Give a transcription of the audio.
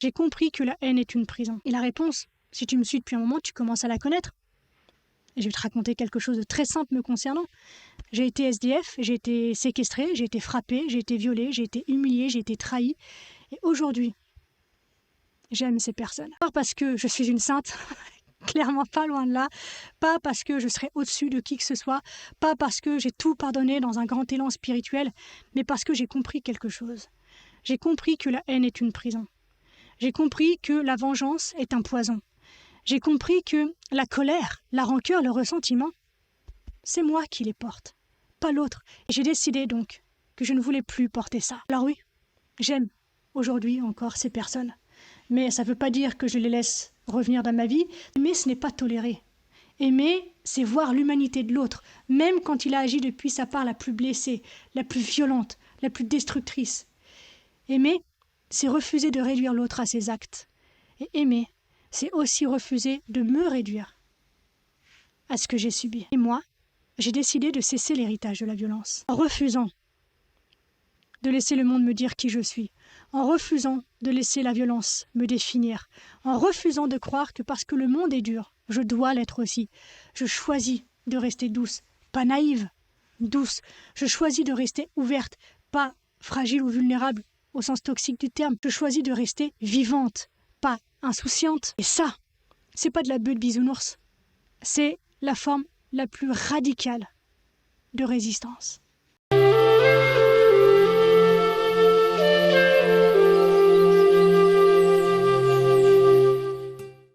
J'ai compris que la haine est une prison. Et la réponse, si tu me suis depuis un moment, tu commences à la connaître. Et je vais te raconter quelque chose de très simple me concernant. J'ai été SDF, j'ai été séquestrée, j'ai été frappée, j'ai été violée, j'ai été humiliée, j'ai été trahie. Et aujourd'hui, j'aime ces personnes. Pas parce que je suis une sainte, clairement pas loin de là, pas parce que je serai au-dessus de qui que ce soit, pas parce que j'ai tout pardonné dans un grand élan spirituel, mais parce que j'ai compris quelque chose. J'ai compris que la haine est une prison. J'ai compris que la vengeance est un poison. J'ai compris que la colère, la rancœur, le ressentiment, c'est moi qui les porte, pas l'autre. Et j'ai décidé donc que je ne voulais plus porter ça. Alors oui, j'aime aujourd'hui encore ces personnes. Mais ça ne veut pas dire que je les laisse revenir dans ma vie. Aimer, ce n'est pas tolérer. Aimer, c'est voir l'humanité de l'autre, même quand il a agi depuis sa part la plus blessée, la plus violente, la plus destructrice. Aimer, c'est refuser de réduire l'autre à ses actes. Et aimer, c'est aussi refuser de me réduire à ce que j'ai subi. Et moi, j'ai décidé de cesser l'héritage de la violence, en refusant de laisser le monde me dire qui je suis, en refusant de laisser la violence me définir, en refusant de croire que parce que le monde est dur, je dois l'être aussi. Je choisis de rester douce, pas naïve, douce. Je choisis de rester ouverte, pas fragile ou vulnérable au sens toxique du terme. Je choisis de rester vivante, pas insouciante. Et ça, c'est pas de la bulle bisounours. C'est la forme la plus radicale de résistance.